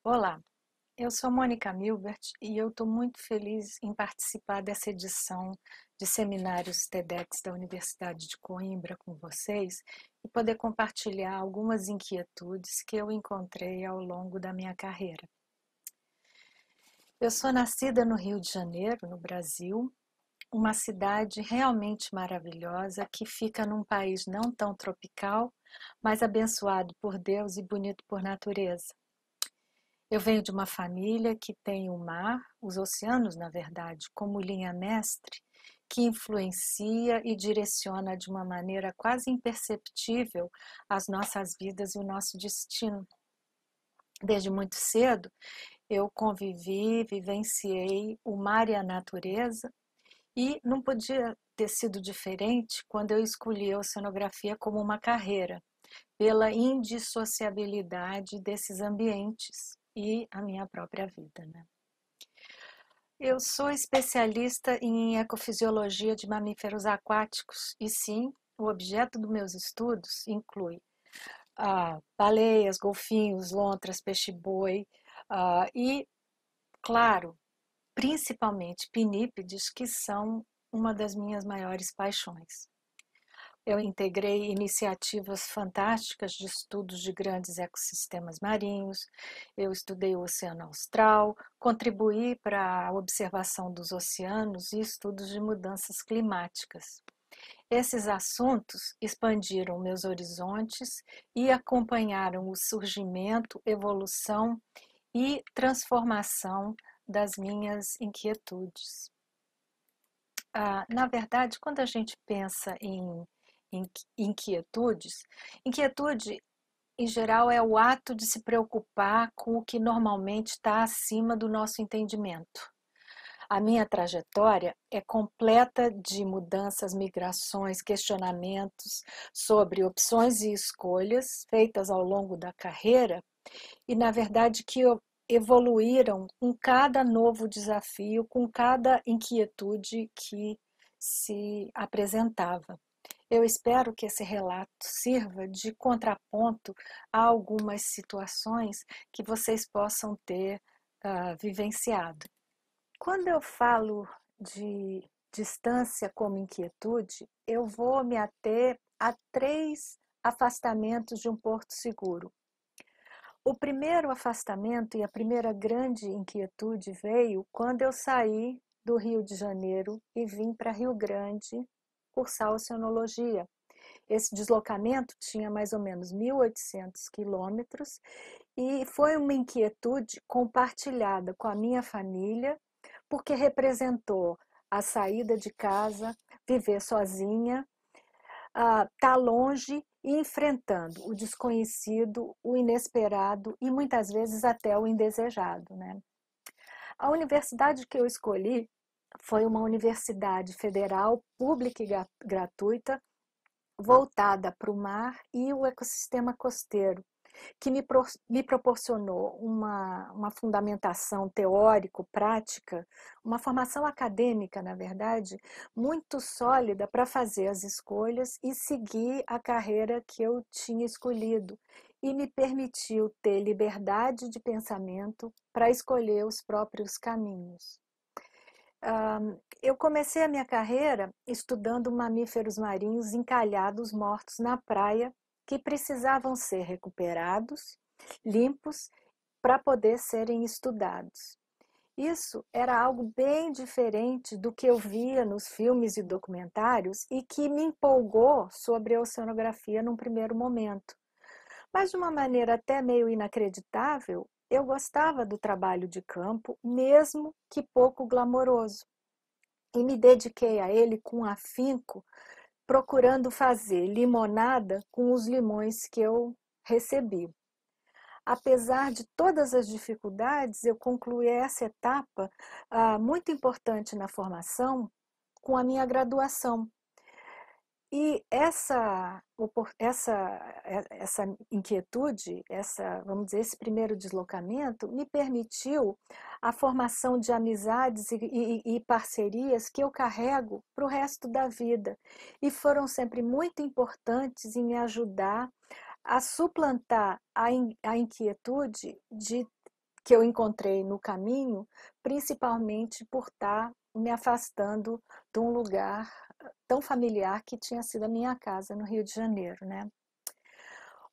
Olá, eu sou Mônica Milbert e eu estou muito feliz em participar dessa edição de seminários TEDx da Universidade de Coimbra com vocês e poder compartilhar algumas inquietudes que eu encontrei ao longo da minha carreira. Eu sou nascida no Rio de Janeiro, no Brasil, uma cidade realmente maravilhosa que fica num país não tão tropical, mas abençoado por Deus e bonito por natureza. Eu venho de uma família que tem o mar, os oceanos, na verdade, como linha mestre, que influencia e direciona de uma maneira quase imperceptível as nossas vidas e o nosso destino. Desde muito cedo, eu convivi, vivenciei o mar e a natureza, e não podia ter sido diferente quando eu escolhi a oceanografia como uma carreira, pela indissociabilidade desses ambientes e a minha própria vida, né? Eu sou especialista em ecofisiologia de mamíferos aquáticos e sim, o objeto dos meus estudos inclui baleias, golfinhos, lontras, peixe-boi e, claro, principalmente pinípedes, que são uma das minhas maiores paixões. Eu integrei iniciativas fantásticas de estudos de grandes ecossistemas marinhos, eu estudei o Oceano Austral, contribuí para a observação dos oceanos e estudos de mudanças climáticas. Esses assuntos expandiram meus horizontes e acompanharam o surgimento, evolução e transformação das minhas inquietudes. Na verdade, quando a gente pensa em inquietudes, inquietude em geral é o ato de se preocupar com o que normalmente está acima do nosso entendimento. A minha trajetória é completa de mudanças, migrações, questionamentos sobre opções e escolhas feitas ao longo da carreira e, na verdade, que evoluíram com cada novo desafio, com cada inquietude que se apresentava. Eu espero que esse relato sirva de contraponto a algumas situações que vocês possam ter vivenciado. Quando eu falo de distância como inquietude, eu vou me ater a 3 afastamentos de um porto seguro. O primeiro afastamento e a primeira grande inquietude veio quando eu saí do Rio de Janeiro e vim para Rio Grande cursar oceanologia. Esse deslocamento tinha mais ou menos 1.800 quilômetros e foi uma inquietude compartilhada com a minha família, porque representou a saída de casa, viver sozinha, estar longe e enfrentando o desconhecido, o inesperado e muitas vezes até o indesejado, né? A universidade que eu escolhi foi uma universidade federal, pública e gratuita, voltada para o mar e o ecossistema costeiro, que me proporcionou uma fundamentação teórico-prática, uma formação acadêmica, na verdade, muito sólida para fazer as escolhas e seguir a carreira que eu tinha escolhido, e me permitiu ter liberdade de pensamento para escolher os próprios caminhos. Eu comecei a minha carreira estudando mamíferos marinhos encalhados mortos na praia, que precisavam ser recuperados, limpos, para poder serem estudados. Isso era algo bem diferente do que eu via nos filmes e documentários e que me empolgou sobre a oceanografia num primeiro momento. Mas de uma maneira até meio inacreditável, eu gostava do trabalho de campo, mesmo que pouco glamouroso, e me dediquei a ele com afinco, procurando fazer limonada com os limões que eu recebi. Apesar de todas as dificuldades, eu concluí essa etapa muito importante na formação com a minha graduação. E essa inquietude, vamos dizer, esse primeiro deslocamento, me permitiu a formação de amizades e parcerias que eu carrego para o resto da vida. E foram sempre muito importantes em me ajudar a suplantar a inquietude que eu encontrei no caminho, principalmente por estar me afastando de um lugar tão familiar que tinha sido a minha casa no Rio de Janeiro, né?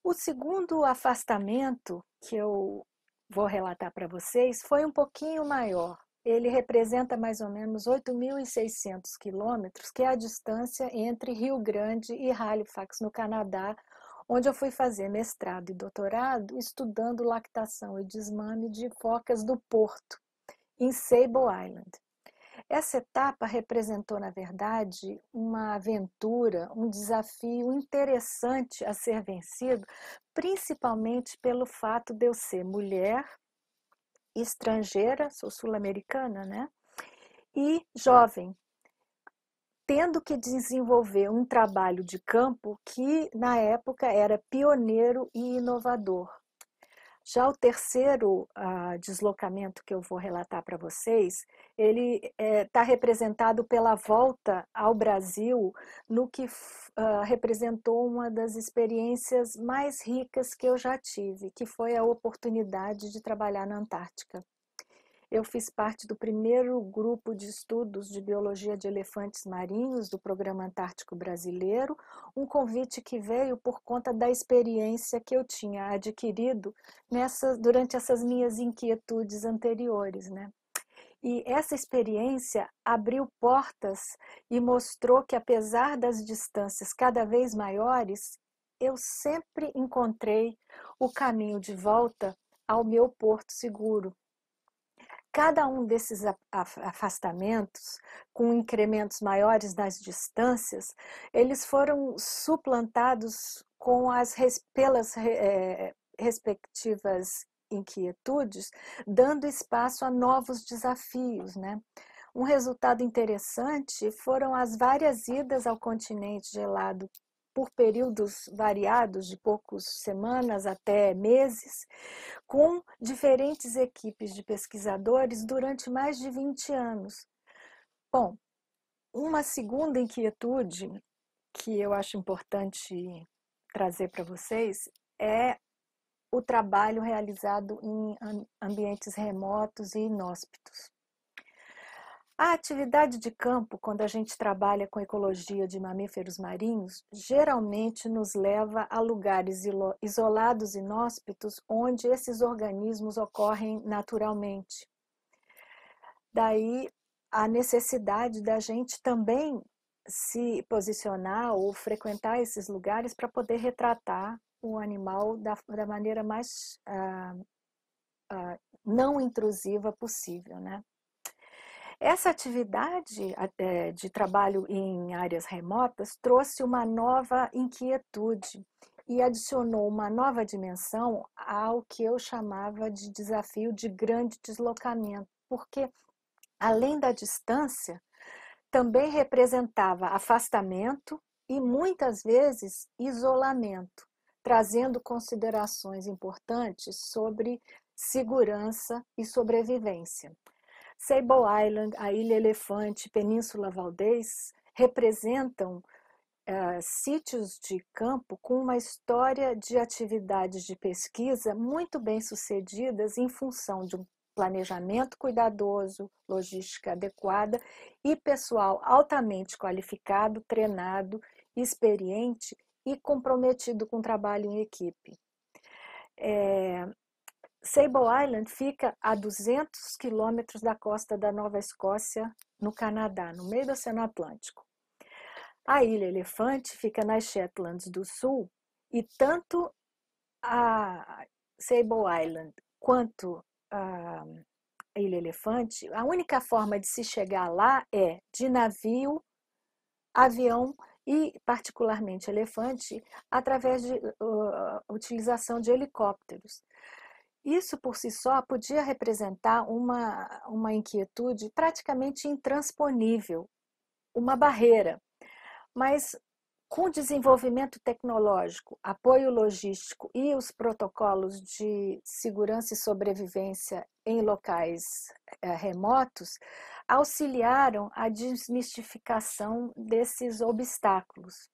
O segundo afastamento que eu vou relatar para vocês foi um pouquinho maior. Ele representa mais ou menos 8.600 quilômetros, que é a distância entre Rio Grande e Halifax, no Canadá, onde eu fui fazer mestrado e doutorado estudando lactação e desmame de focas do Porto, em Sable Island. Essa etapa representou, na verdade, uma aventura, um desafio interessante a ser vencido, principalmente pelo fato de eu ser mulher, estrangeira, sou sul-americana, né? E jovem, tendo que desenvolver um trabalho de campo que, na época, era pioneiro e inovador. Já o terceiro deslocamento que eu vou relatar para vocês, ele está representado pela volta ao Brasil, no que representou uma das experiências mais ricas que eu já tive, que foi a oportunidade de trabalhar na Antártica. Eu fiz parte do primeiro grupo de estudos de biologia de elefantes marinhos do Programa Antártico Brasileiro, um convite que veio por conta da experiência que eu tinha adquirido durante essas minhas inquietudes anteriores, né? E essa experiência abriu portas e mostrou que, apesar das distâncias cada vez maiores, eu sempre encontrei o caminho de volta ao meu porto seguro. Cada um desses afastamentos, com incrementos maiores nas distâncias, eles foram suplantados pelas respectivas inquietudes, dando espaço a novos desafios, né? Um resultado interessante foram as várias idas ao continente gelado por períodos variados, de poucas semanas até meses, com diferentes equipes de pesquisadores durante mais de 20 anos. Bom, uma segunda inquietude que eu acho importante trazer para vocês é o trabalho realizado em ambientes remotos e inóspitos. A atividade de campo, quando a gente trabalha com ecologia de mamíferos marinhos, geralmente nos leva a lugares isolados e inóspitos onde esses organismos ocorrem naturalmente. Daí a necessidade da gente também se posicionar ou frequentar esses lugares para poder retratar o animal da maneira mais não intrusiva possível, né? Essa atividade de trabalho em áreas remotas trouxe uma nova inquietude e adicionou uma nova dimensão ao que eu chamava de desafio de grande deslocamento, porque, além da distância, também representava afastamento e, muitas vezes, isolamento, trazendo considerações importantes sobre segurança e sobrevivência. Sable Island, a Ilha Elefante, Península Valdez representam sítios de campo com uma história de atividades de pesquisa muito bem sucedidas em função de um planejamento cuidadoso, logística adequada e pessoal altamente qualificado, treinado, experiente e comprometido com o trabalho em equipe. Sable Island fica a 200 quilômetros da costa da Nova Escócia, no Canadá, no meio do Oceano Atlântico. A Ilha Elefante fica nas Shetlands do Sul e tanto a Sable Island quanto a Ilha Elefante, a única forma de se chegar lá é de navio, avião e, particularmente, elefante, através de utilização de helicópteros. Isso, por si só, podia representar uma inquietude praticamente intransponível, uma barreira. Mas Com desenvolvimento tecnológico, apoio logístico e os protocolos de segurança e sobrevivência em locais remotos, auxiliaram a desmistificação desses obstáculos.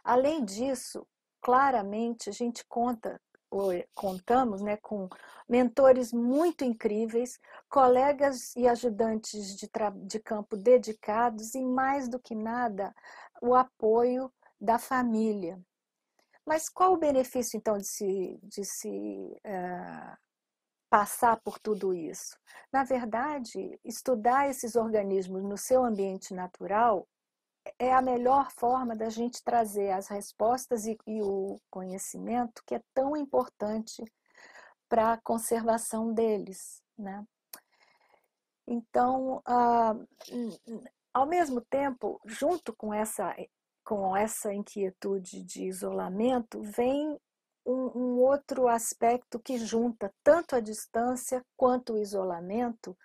Além disso, claramente a gente contamos, né, com mentores muito incríveis, colegas e ajudantes de campo dedicados e, mais do que nada, o apoio da família. Mas qual o benefício, então, de se passar por tudo isso? Na verdade, estudar esses organismos no seu ambiente natural é a melhor forma da gente trazer as respostas e o conhecimento que é tão importante para a conservação deles, né? Então, ao mesmo tempo, junto com essa inquietude de isolamento, vem um outro aspecto que junta tanto a distância quanto o isolamento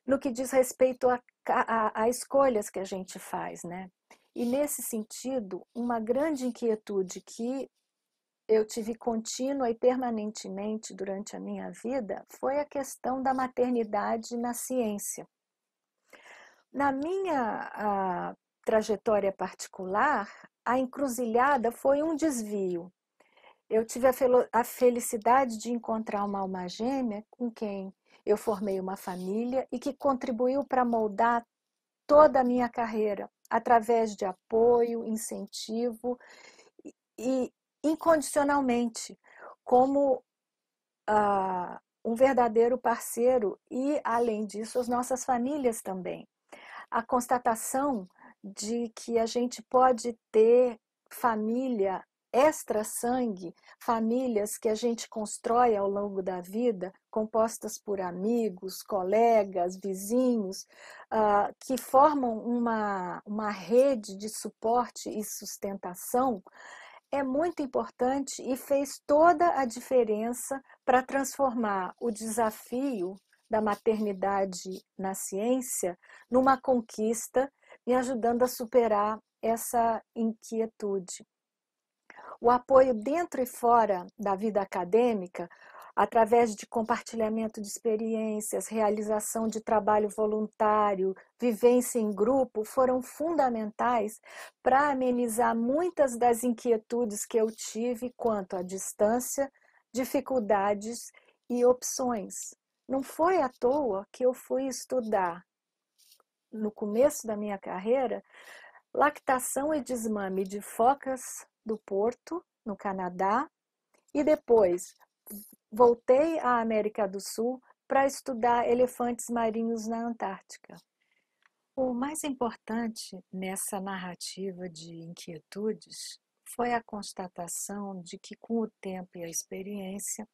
no que diz respeito a escolhas que a gente faz, né? E nesse sentido, uma grande inquietude que eu tive contínua e permanentemente durante a minha vida foi a questão da maternidade na ciência. Na minha trajetória particular, a encruzilhada foi um desvio. Eu tive a felicidade de encontrar uma alma gêmea com quem eu formei uma família e que contribuiu para moldar toda a minha carreira, através de apoio, incentivo e incondicionalmente, como um verdadeiro parceiro e, além disso, as nossas famílias também. A constatação de que a gente pode ter família extra-sangue, famílias que a gente constrói ao longo da vida, compostas por amigos, colegas, vizinhos, que formam uma rede de suporte e sustentação, é muito importante e fez toda a diferença para transformar o desafio da maternidade na ciência numa conquista, me ajudando a superar essa inquietude. O apoio dentro e fora da vida acadêmica, através de compartilhamento de experiências, realização de trabalho voluntário, vivência em grupo, foram fundamentais para amenizar muitas das inquietudes que eu tive quanto à distância, dificuldades e opções. Não foi à toa que eu fui estudar, no começo da minha carreira, lactação e desmame de focas do Porto, no Canadá, e depois voltei à América do Sul para estudar elefantes marinhos na Antártica. O mais importante nessa narrativa de inquietudes foi a constatação de que, com o tempo e a experiência,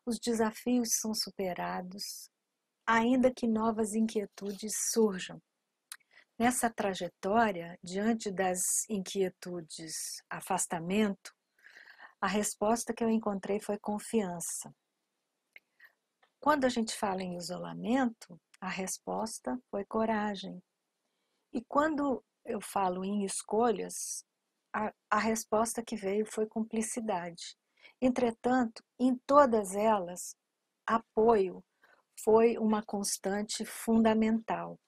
os desafios são superados, ainda que novas inquietudes surjam. Nessa trajetória, diante das inquietudes, afastamento, a resposta que eu encontrei foi confiança. Quando a gente fala em isolamento, a resposta foi coragem. E quando eu falo em escolhas, a resposta que veio foi cumplicidade. Entretanto, em todas elas, apoio foi uma constante fundamental.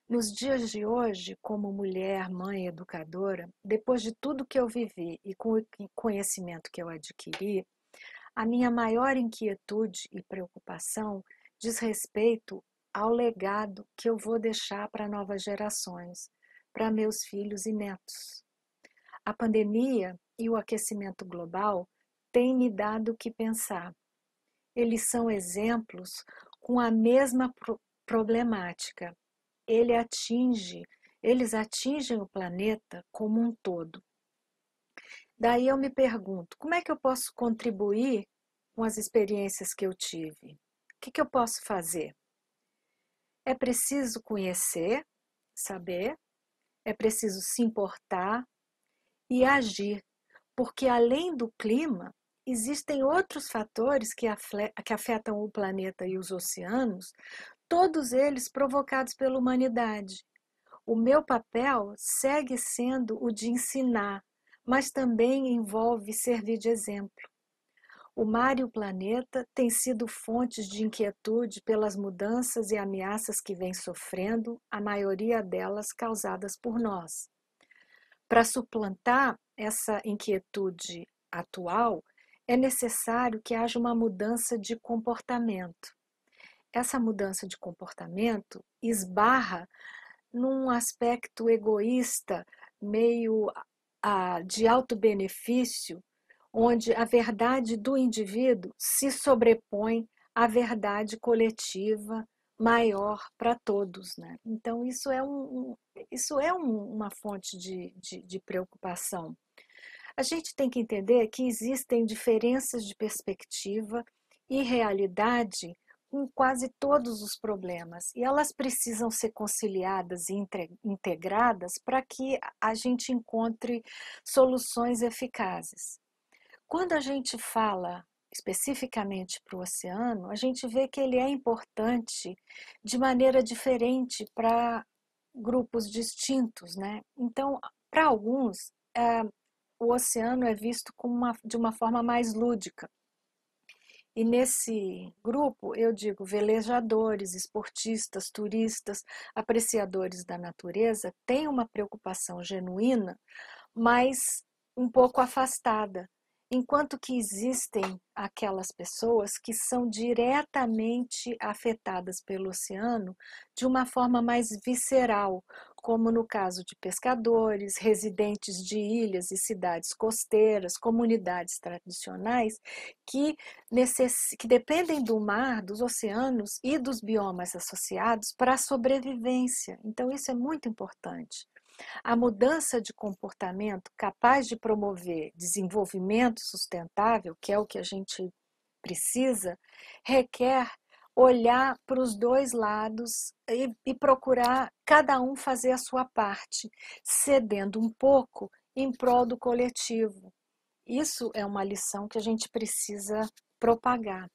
Nos dias de hoje, como mulher, mãe, educadora, depois de tudo que eu vivi e com o conhecimento que eu adquiri, a minha maior inquietude e preocupação diz respeito ao legado que eu vou deixar para novas gerações, para meus filhos e netos. A pandemia e o aquecimento global têm me dado o que pensar. Eles são exemplos com a mesma problemática. Eles atingem o planeta como um todo. Daí eu me pergunto, como é que eu posso contribuir com as experiências que eu tive? O que eu posso fazer? É preciso conhecer, saber, é preciso se importar e agir, porque além do clima, existem outros fatores que afetam o planeta e os oceanos, todos eles provocados pela humanidade. O meu papel segue sendo o de ensinar, mas também envolve servir de exemplo. O mar e o planeta têm sido fontes de inquietude pelas mudanças e ameaças que vem sofrendo, a maioria delas causadas por nós. Para suplantar essa inquietude atual, é necessário que haja uma mudança de comportamento. Essa mudança de comportamento esbarra num aspecto egoísta, meio de alto benefício, onde a verdade do indivíduo se sobrepõe à verdade coletiva maior para todos, né? Então, uma fonte de preocupação. A gente tem que entender que existem diferenças de perspectiva e realidade em quase todos os problemas, e elas precisam ser conciliadas e integradas para que a gente encontre soluções eficazes. Quando a gente fala especificamente para o oceano, a gente vê que ele é importante de maneira diferente para grupos distintos, né? Então, para alguns, o oceano é visto de uma forma mais lúdica. E nesse grupo, eu digo velejadores, esportistas, turistas, apreciadores da natureza, têm uma preocupação genuína, mas um pouco afastada. Enquanto que existem aquelas pessoas que são diretamente afetadas pelo oceano de uma forma mais visceral, como no caso de pescadores, residentes de ilhas e cidades costeiras, comunidades tradicionais que dependem do mar, dos oceanos e dos biomas associados para a sobrevivência. Então, isso é muito importante. A mudança de comportamento capaz de promover desenvolvimento sustentável, que é o que a gente precisa, requer olhar para os dois lados e procurar cada um fazer a sua parte, cedendo um pouco em prol do coletivo. Isso é uma lição que a gente precisa propagar.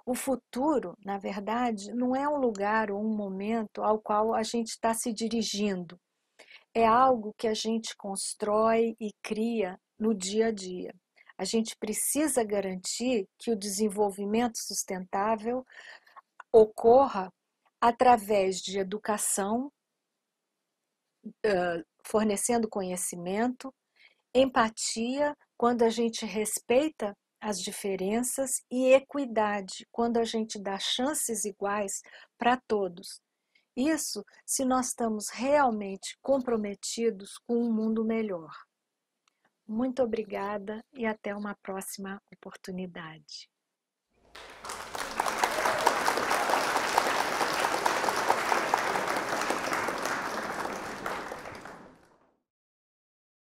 O futuro, na verdade, não é um lugar ou um momento ao qual a gente está se dirigindo. É algo que a gente constrói e cria no dia a dia. A gente precisa garantir que o desenvolvimento sustentável ocorra através de educação, fornecendo conhecimento, empatia, quando a gente respeita as diferenças, e equidade, quando a gente dá chances iguais para todos. Isso se nós estamos realmente comprometidos com um mundo melhor. Muito obrigada e até uma próxima oportunidade.